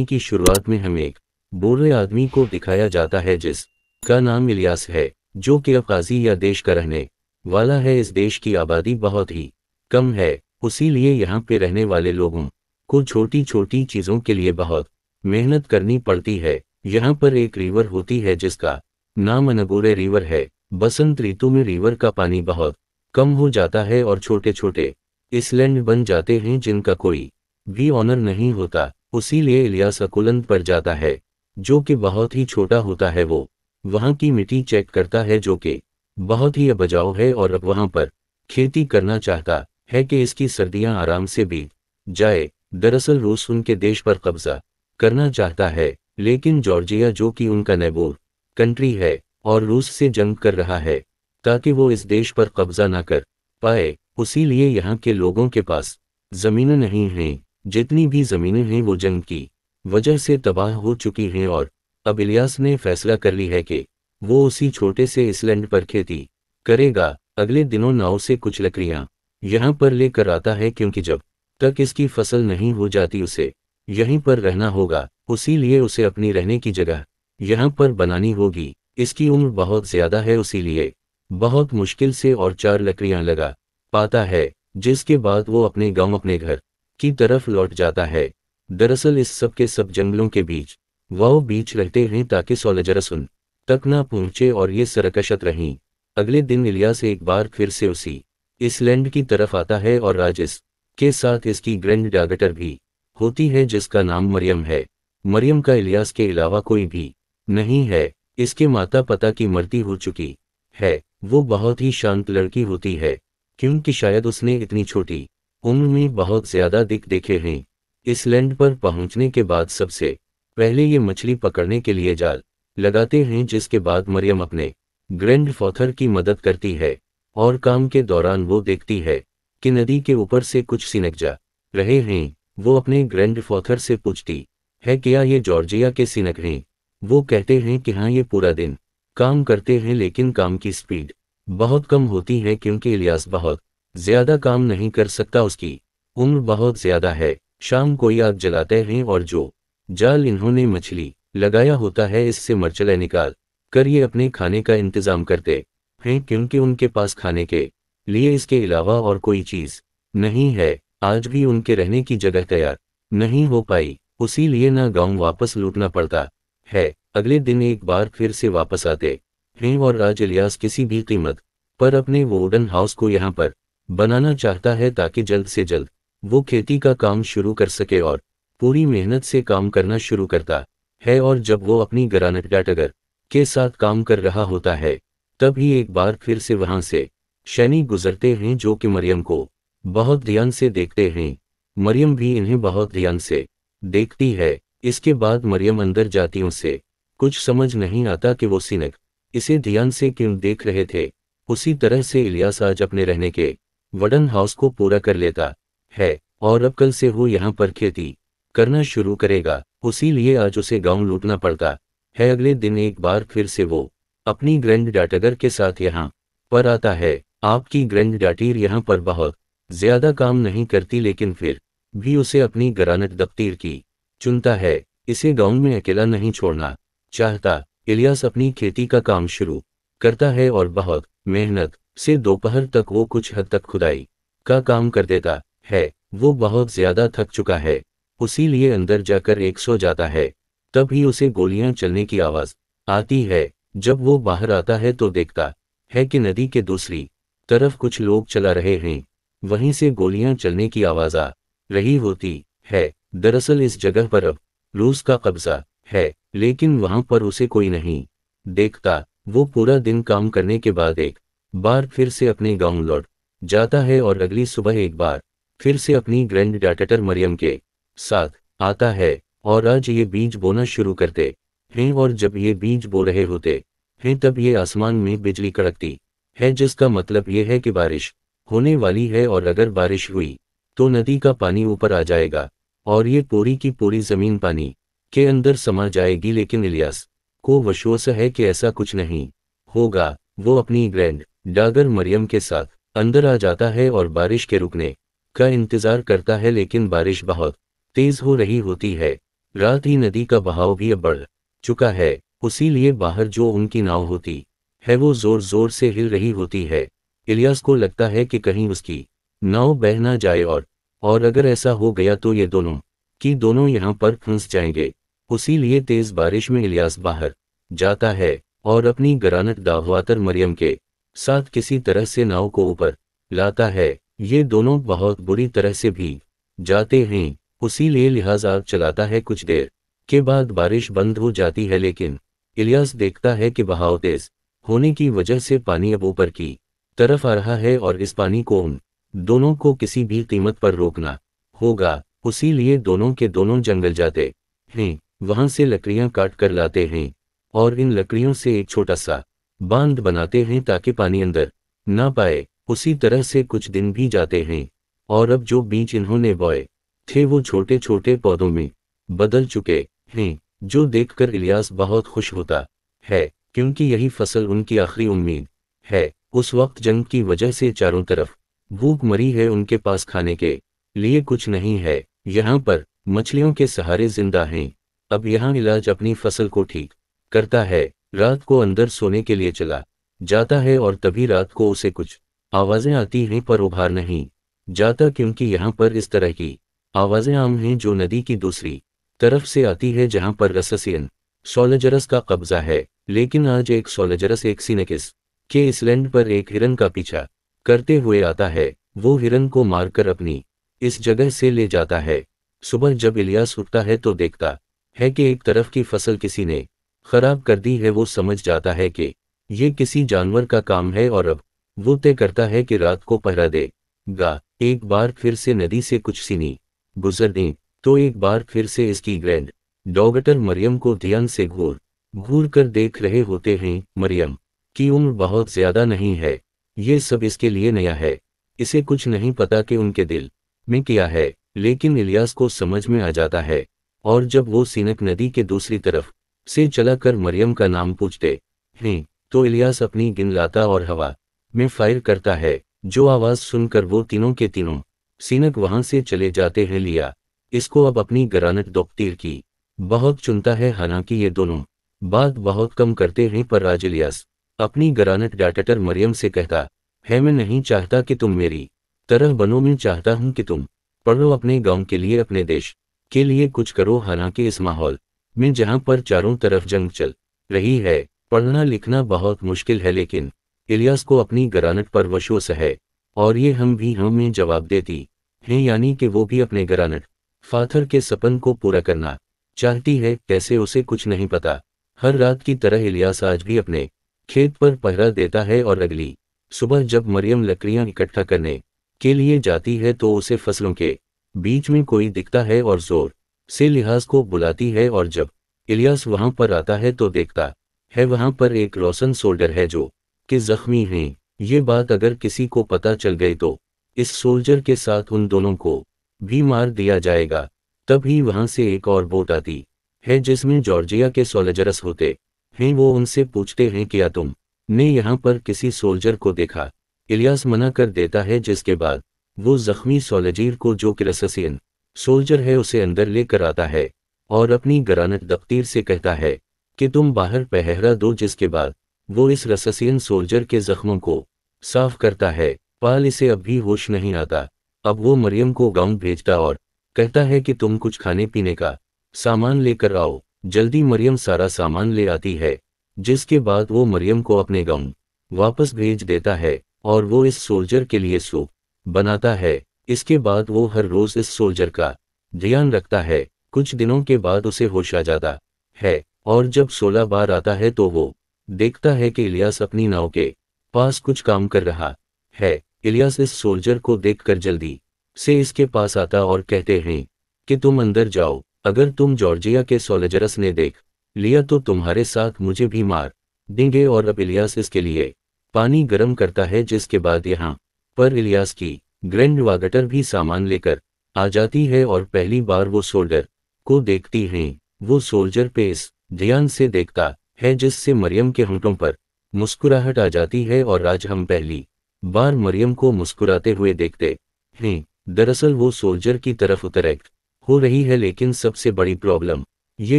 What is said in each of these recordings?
की शुरुआत में हमें एक बूढ़े आदमी को दिखाया जाता है जिसका नाम इलियास है, जो कि अब्खाज़ी या देश का रहने वाला है। इस देश की आबादी बहुत ही कम है, इसीलिए यहाँ पे रहने वाले लोगों को छोटी छोटी चीज़ों के लिए बहुत मेहनत करनी पड़ती है। यहाँ पर एक रिवर होती है जिसका नाम अनगोरे रिवर है। बसंत ऋतु में रिवर का पानी बहुत कम हो जाता है और छोटे छोटे इसलैंड बन जाते हैं जिनका कोई भी ऑनर नहीं होता। उसीलिए इलियास अकुलंद पर जाता है, जो कि बहुत ही छोटा होता है। वो वहाँ की मिट्टी चेक करता है जो कि बहुत ही उपजाऊ है और अब वहाँ पर खेती करना चाहता है कि इसकी सर्दियाँ आराम से बीत जाए। दरअसल रूस उनके देश पर कब्जा करना चाहता है, लेकिन जॉर्जिया जो कि उनका नेबोर कंट्री है और रूस से जंग कर रहा है ताकि वो इस देश पर कब्जा ना कर पाए। उसीलिए यहाँ के लोगों के पास ज़मीनें नहीं हैं। जितनी भी ज़मीनें हैं वो जंग की वजह से तबाह हो चुकी हैं और अब इलियास ने फैसला कर ली है कि वो उसी छोटे से इसलैंड पर खेती करेगा। अगले दिनों नाव से कुछ लकड़ियाँ यहाँ पर लेकर आता है, क्योंकि जब तक इसकी फसल नहीं हो जाती उसे यहीं पर रहना होगा। उसीलिए उसे अपनी रहने की जगह यहाँ पर बनानी होगी। इसकी उम्र बहुत ज़्यादा है, उसीलिए बहुत मुश्किल से और 4 लकड़ियाँ लगा पाता है, जिसके बाद वो अपने गांव अपने घर की तरफ लौट जाता है। दरअसल इस सब के सब जंगलों के बीच वो बीच रहते हैं ताकि सोल्जर्स उन तक ना पहुँचे और ये सरकशत रहीं। अगले दिन इलियास एक बार फिर से उसी इसलैंड की तरफ आता है और आज के साथ इसकी ग्रैंड डॉटर भी होती है जिसका नाम मरियम है। मरियम का इलियास के अलावा कोई भी नहीं है। इसके माता पिता की मृत्यु हो चुकी है। वो बहुत ही शांत लड़की होती है, क्योंकि शायद उसने इतनी छोटी उम्र में बहुत ज़्यादा दिख देखे हैं। इसलैंड पर पहुंचने के बाद सबसे पहले ये मछली पकड़ने के लिए जाल लगाते हैं, जिसके बाद मरियम अपने ग्रैंडफादर की मदद करती है और काम के दौरान वो देखती है कि नदी के ऊपर से कुछ सिनक जा रहे हैं। वो अपने ग्रैंडफादर से पूछती है क्या ये जॉर्जिया के सिनक हैं। वो कहते हैं कि हाँ, ये पूरा दिन काम करते हैं, लेकिन काम की स्पीड बहुत कम होती है क्योंकि इलियास बहुत ज़्यादा काम नहीं कर सकता, उसकी उम्र बहुत ज़्यादा है। शाम को आग जलाते हैं और जो जाल इन्होंने मछली लगाया होता है इससे मरचले निकाल कर ये अपने खाने का इंतज़ाम करते हैं, क्योंकि उनके पास खाने के लिए इसके अलावा और कोई चीज़ नहीं है। आज भी उनके रहने की जगह तैयार नहीं हो पाई, उसीलिए ना गांव वापस लौटना पड़ता है। अगले दिन एक बार फिर से वापस आते हैं और आज इलियास किसी भी कीमत पर अपने वुडन हाउस को यहाँ पर बनाना चाहता है ताकि जल्द से जल्द वो खेती का काम शुरू कर सके और पूरी मेहनत से काम करना शुरू करता है। और जब वो अपनी ग्रानाइट डॉटर के साथ काम कर रहा होता है तभी एक बार फिर से वहां से सैनिक गुजरते हैं जो कि मरियम को बहुत ध्यान से देखते हैं। मरियम भी इन्हें बहुत ध्यान से देखती है। इसके बाद मरियम अंदर जाती, उसे कुछ समझ नहीं आता कि वो सिनक इसे ध्यान से क्यों देख रहे थे। उसी तरह से इलियास आज अपने रहने के वुडन हाउस को पूरा कर लेता है और अब कल से वो यहाँ पर खेती करना शुरू करेगा। उसीलिए आज उसे गांव लूटना पड़ता है। अगले दिन एक बार फिर से वो अपनी ग्रैंड डॉटर के साथ यहाँ पर आता है। आपकी ग्रैंड डॉटर यहाँ पर बहुत ज़्यादा काम नहीं करती, लेकिन फिर भी उसे अपनी ग्रानाइट दफ्तर की चुनता है। इसे गांव में अकेला नहीं छोड़ना चाहता। इलियास अपनी खेती का काम शुरू करता है और बहुत मेहनत से दोपहर तक वो कुछ हद तक खुदाई का काम कर देता है। वो बहुत ज़्यादा थक चुका है, उसीलिए अंदर जाकर एक सो जाता है। तभी उसे गोलियां चलने की आवाज़ आती है। जब वो बाहर आता है तो देखता है कि नदी के दूसरी तरफ कुछ लोग चला रहे हैं, वहीं से गोलियां चलने की आवाज़ आ रही होती है। दरअसल इस जगह पर अब रूस का कब्जा है, लेकिन वहां पर उसे कोई नहीं देखता। वो पूरा दिन काम करने के बाद एक बार फिर से अपने गांव लौट जाता है और अगली सुबह एक बार फिर से अपनी ग्रैंड डॉटर मरियम के साथ आता है और आज ये बीज बोना शुरू करते हैं। और जब ये बीज बो रहे होते हैं तब ये आसमान में बिजली कड़कती है, जिसका मतलब ये है कि बारिश होने वाली है। और अगर बारिश हुई तो नदी का पानी ऊपर आ जाएगा और ये पूरी की पूरी ज़मीन पानी के अंदर समा जाएगी। लेकिन इलियास को विश्वास है कि ऐसा कुछ नहीं होगा। वो अपनी ग्रैंड डॉटर मरियम के साथ अंदर आ जाता है और बारिश के रुकने का इंतज़ार करता है, लेकिन बारिश बहुत तेज़ हो रही होती है। रात ही नदी का बहाव भी अब बढ़ चुका है, उसीलिए बाहर जो उनकी नाव होती है वो जोर जोर से हिल रही होती है। इलियास को लगता है कि कहीं उसकी नाव बह ना जाए और अगर ऐसा हो गया तो ये दोनों की दोनों यहाँ पर फंस जाएंगे। उसीलिए तेज बारिश में इलियास बाहर जाता है और अपनी गरानत दाहवातर मरियम के साथ किसी तरह से नाव को ऊपर लाता है। ये दोनों बहुत बुरी तरह से भीग जाते हैं, उसीलिए लिहाजा चलाता है। कुछ देर के बाद बारिश बंद हो जाती है, लेकिन इलियास देखता है कि बहाव तेज होने की वजह से पानी अब ऊपर की तरफ आ रहा है और इस पानी को उन दोनों को किसी भी कीमत पर रोकना होगा। उसीलिए दोनों के दोनों जंगल जाते हैं, वहां से लकड़ियां काट कर लाते हैं और इन लकड़ियों से एक छोटा सा बांध बनाते हैं ताकि पानी अंदर ना पाए। उसी तरह से कुछ दिन भी जाते हैं और अब जो बीज इन्होंने बोए थे वो छोटे छोटे पौधों में बदल चुके हैं, जो देखकर इलियास बहुत खुश होता है, क्योंकि यही फसल उनकी आखिरी उम्मीद है। उस वक्त जंग की वजह से चारों तरफ भूख मरी है, उनके पास खाने के लिए कुछ नहीं है। यहाँ पर मछलियों के सहारे जिंदा हैं। अब यहाँ इलाज अपनी फसल को ठीक करता है, रात को अंदर सोने के लिए चला जाता है और तभी रात को उसे कुछ आवाजें आती हैं पर उभार नहीं जाता, क्योंकि यहाँ पर इस तरह की आवाजें आम हैं जो नदी की दूसरी तरफ से आती है जहाँ पर रससियन सोलजरस का कब्जा है। लेकिन आज एक सोलजरस एक सिनेकिस के इसलैंड पर एक हिरन का पीछा करते हुए आता है। वो हिरन को मारकर अपनी इस जगह से ले जाता है। सुबह जब इलियास उठता है तो देखता है कि एक तरफ की फसल किसी ने खराब कर दी है। वो समझ जाता है कि ये किसी जानवर का काम है और अब वो तय करता है कि रात को पहरा देगा। एक बार फिर से नदी से कुछ सीनी गुजर दें तो एक बार फिर से इसकी ग्रैंड डॉगटर मरियम को ध्यान से घूर घूर कर देख रहे होते हैं। मरियम की उम्र बहुत ज्यादा नहीं है, ये सब इसके लिए नया है। इसे कुछ नहीं पता कि उनके दिल में क्या है, लेकिन इलियास को समझ में आ जाता है। और जब वो सीनक नदी के दूसरी तरफ से चलाकर मरियम का नाम पूछते हैं तो इलियास अपनी गिन लाता और हवा में फायर करता है। जो आवाज सुनकर वो तीनों के तीनों सीनक वहां से चले जाते हैं। लिया इसको अब अपनी गरानत दोकतीर की बहुत चुनता है, हालांकि ये दोनों बात बहुत कम करते हैं। पर आज इलियास अपनी गरानत डाटटर मरियम से कहता है, मैं नहीं चाहता कि तुम मेरी तरह बनो, मैं चाहता हूं कि तुम पढ़ो, अपने गांव के लिए, अपने देश के लिए कुछ करो। हालांकि इस माहौल में जहां पर चारों तरफ जंग चल रही है, पढ़ना लिखना बहुत मुश्किल है। लेकिन इलियास को अपनी गरानत पर विश्वास है और ये हम भी हमें जवाब देती हैं, यानी कि वो भी अपने गरानत फाथर के सपन को पूरा करना चाहती है। कैसे उसे कुछ नहीं पता। हर रात की तरह इलियास आज भी अपने खेत पर पहरा देता है और अगली सुबह जब मरियम लकड़ियां इकट्ठा करने के लिए जाती है तो उसे फसलों के बीच में कोई दिखता है और जोर से लिहाज को बुलाती है। और जब इलियास वहां पर आता है तो देखता है वहां पर एक रोशन सोल्जर है जो कि जख्मी हैं। ये बात अगर किसी को पता चल गई तो इस सोल्जर के साथ उन दोनों को भी मार दिया जाएगा। तभी वहां से एक और बोट आती है जिसमें जॉर्जिया के सोल्जरस होते हैं। वो उनसे पूछते हैं, क्या तुम ने यहाँ पर किसी सोल्जर को देखा? इलियास मना कर देता है, जिसके बाद वो जख्मी सोल्जर को, जो कि रससियन सोल्जर है, उसे अंदर लेकर आता है और अपनी गरानत दफ्तीर से कहता है कि तुम बाहर पहरा दो। जिसके बाद वो इस रससियन सोल्जर के जख्मों को साफ करता है। पाल इसे अब भी होश नहीं आता। अब वो मरियम को गांव भेजता और कहता है कि तुम कुछ खाने पीने का सामान लेकर आओ। जल्दी मरियम सारा सामान ले आती है, जिसके बाद वो मरियम को अपने गांव वापस भेज देता है और वो इस सोल्जर के लिए सूप बनाता है। इसके बाद वो हर रोज इस सोल्जर का ध्यान रखता है। कुछ दिनों के बाद उसे होश आ जाता है और जब 16 बार आता है तो वो देखता है कि इलियास अपनी नाव के पास कुछ काम कर रहा है। इलियास इस सोल्जर को देखकर जल्दी से इसके पास आता और कहते हैं कि तुम अंदर जाओ, अगर तुम जॉर्जिया के सोल्जरस ने देख लिया तो तुम्हारे साथ मुझे भी मार देंगे। और अब इलियास इसके लिए पानी गर्म करता है, जिसके बाद यहाँ पर इलियास की ग्रैंड वागटर भी सामान लेकर आ जाती है और पहली बार वो सोल्जर को देखती हैं। वो सोल्जर पे इस ध्यान से देखता है जिससे मरियम के होंठों पर मुस्कुराहट आ जाती है और आज हम पहली बार मरियम को मुस्कुराते हुए देखते हैं। दरअसल वो सोल्जर की तरफ अट्रैक्ट हो रही है, लेकिन सबसे बड़ी प्रॉब्लम ये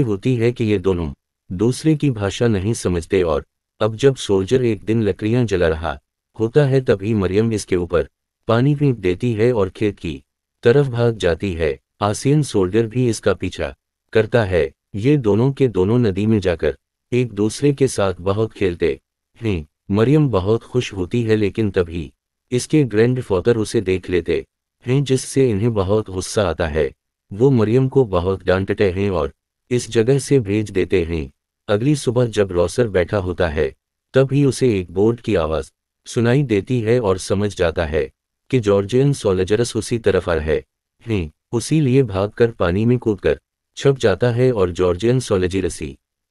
होती है कि ये दोनों दूसरे की भाषा नहीं समझते। और अब जब सोल्जर एक दिन लकड़ियां जला रहा होता है, तभी मरियम इसके ऊपर पानी फेंक देती है और खेत की तरफ भाग जाती है। आसियन सोल्जर भी इसका पीछा करता है। ये दोनों के दोनों नदी में जाकर एक दूसरे के साथ बहुत खेलते हैं। मरियम बहुत खुश होती है, लेकिन तभी इसके ग्रैंडफादर उसे देख लेते हैं, जिससे इन्हें बहुत गुस्सा आता है। वो मरियम को बहुत डांटते हैं और इस जगह से भेज देते हैं। अगली सुबह जब रॉसर बैठा होता है, तभी उसे एक बोर्ड की आवाज़ सुनाई देती है और समझ जाता है कि जॉर्जियन सोल्जर्स उसी तरफ आ रहे हैं। उसी लिए भागकर पानी में कूदकर छप जाता है और जॉर्जियन सोल्जर्स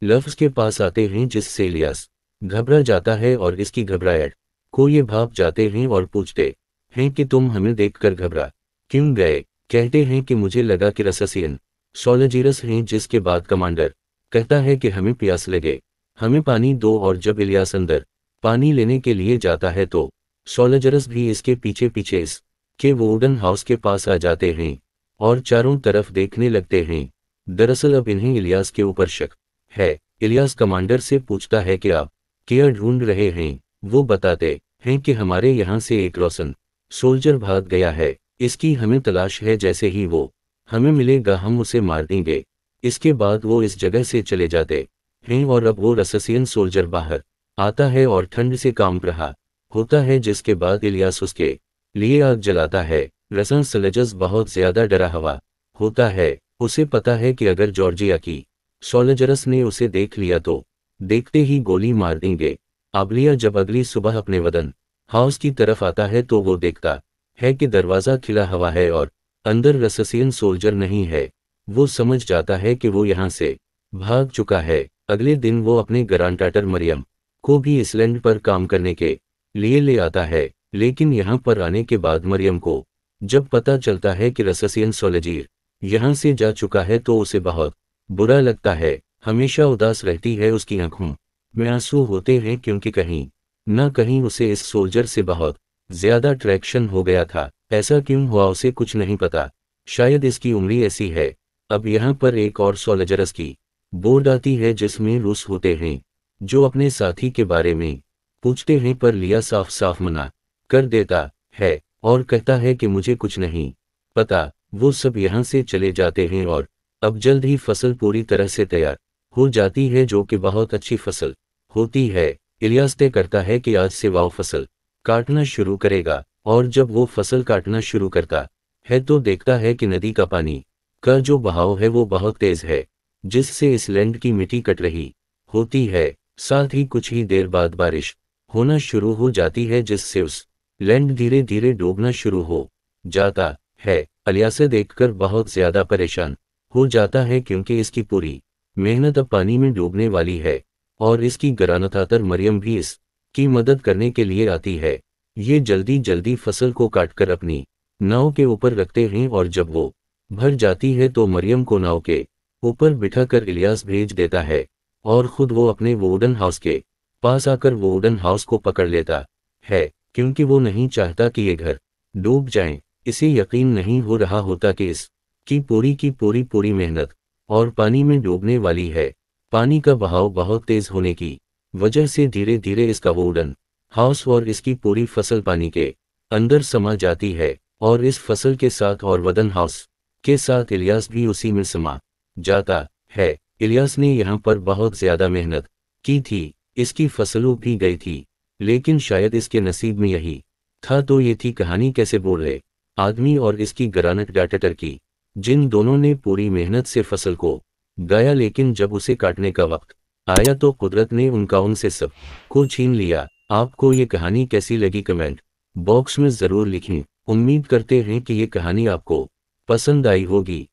लफ्ज़ के पास आते हैं, जिससे इलियास घबरा जाता है और इसकी घबराहट को ये भाप जाते हैं और पूछते हैं कि तुम हमें देखकर घबरा क्यों गए। कहते हैं कि मुझे लगा कि रससियन सोल्जर्स हैं, जिसके बाद कमांडर कहता है कि हमें प्यास लगे, हमें पानी दो। और जब इलियास अंदर पानी लेने के लिए जाता है तो सोल्जर्स भी इसके पीछे पीछे इसके वुडन हाउस के पास आ जाते हैं और चारों तरफ देखने लगते हैं। दरअसल अब इन्हें इलियास के ऊपर शक है। इलियास कमांडर से पूछता है कि आप क्या ढूंढ रहे हैं। वो बताते हैं कि हमारे यहाँ से एक रोशन सोल्जर भाग गया है, इसकी हमें तलाश है। जैसे ही वो हमें मिलेगा हम उसे मार देंगे। इसके बाद वो इस जगह से चले जाते हैं और अब वो रससियन सोल्जर बाहर आता है और ठंड से कांप रहा होता है, जिसके बाद इलियास उसके लिए आग जलाता है। रसन सलजस बहुत ज्यादा डरा हुआ होता है। उसे पता है कि अगर जॉर्जिया की सोल्जर्स ने उसे देख लिया तो देखते ही गोली मार देंगे। आबलिया जब अगली सुबह अपने वतन हाउस की तरफ आता है तो वो देखता है कि दरवाज़ा खिला हुआ है और अंदर रससियन सोल्जर नहीं है। वो समझ जाता है कि वो यहाँ से भाग चुका है। अगले दिन वो अपने ग्रांडडॉटर मरियम को भी इसलैंड पर काम करने के लिए ले आता है, लेकिन यहाँ पर आने के बाद मरियम को जब पता चलता है कि रससियन सोल्जर यहाँ से जा चुका है तो उसे बहुत बुरा लगता है। हमेशा उदास रहती है, उसकी आंखों में आंसू होते हैं, क्योंकि कहीं न कहीं उसे इस सोल्जर से बहुत ज्यादा अट्रैक्शन हो गया था। ऐसा क्यों हुआ उसे कुछ नहीं पता, शायद इसकी उम्र ऐसी है। अब यहाँ पर एक और सोल्जर्स की बोर्ड आती है, जिसमें रूस होते हैं जो अपने साथी के बारे में पूछते हैं, पर लिया साफ साफ मना कर देता है और कहता है कि मुझे कुछ नहीं पता। वो सब यहाँ से चले जाते हैं और अब जल्द ही फसल पूरी तरह से तैयार हो जाती है, जो कि बहुत अच्छी फसल होती है। इलियास तय करता है कि आज से वो फसल काटना शुरू करेगा और जब वो फसल काटना शुरू करता है तो देखता है कि नदी का पानी का जो बहाव है वो बहुत तेज है, जिससे इस लैंड की मिट्टी कट रही होती है। साथ ही कुछ ही देर बाद बारिश होना शुरू हो जाती है, जिससे उस लैंड धीरे धीरे डूबना शुरू हो जाता है। इलियास देखकर बहुत ज्यादा परेशान हो जाता है, क्योंकि इसकी पूरी मेहनत अब पानी में डूबने वाली है और इसकी ग्रांडडॉटर मरियम भी इसकी मदद करने के लिए आती है। ये जल्दी जल्दी फसल को काटकर अपनी नाव के ऊपर रखते हैं और जब वो भर जाती है तो मरियम को नाव के ऊपर बिठाकर इलियास भेज देता है और खुद वो अपने वुडन हाउस के पास आकर वुडन हाउस को पकड़ लेता है, क्योंकि वो नहीं चाहता कि ये घर डूब जाए। इसे यकीन नहीं हो रहा होता कि इसकी पूरी मेहनत और पानी में डूबने वाली है। पानी का बहाव बहुत तेज होने की वजह से धीरे धीरे इसका वुडन हाउस और इसकी पूरी फसल पानी के अंदर समा जाती है और इस फसल के साथ और वुडन हाउस के साथ इलियास भी उसी में समा जाता है। इलियास ने यहाँ पर बहुत ज्यादा मेहनत की थी, इसकी फसलों भी गई थी, लेकिन शायद इसके नसीब में यही था। तो ये थी कहानी कैसे बोल रहे आदमी और इसकी ग्रांडडॉटर की, जिन दोनों ने पूरी मेहनत से फसल को गाया, लेकिन जब उसे काटने का वक्त आया तो कुदरत ने उनसे सब को छीन लिया। आपको ये कहानी कैसी लगी कमेंट बॉक्स में ज़रूर लिखें। उम्मीद करते हैं कि ये कहानी आपको पसंद आई होगी।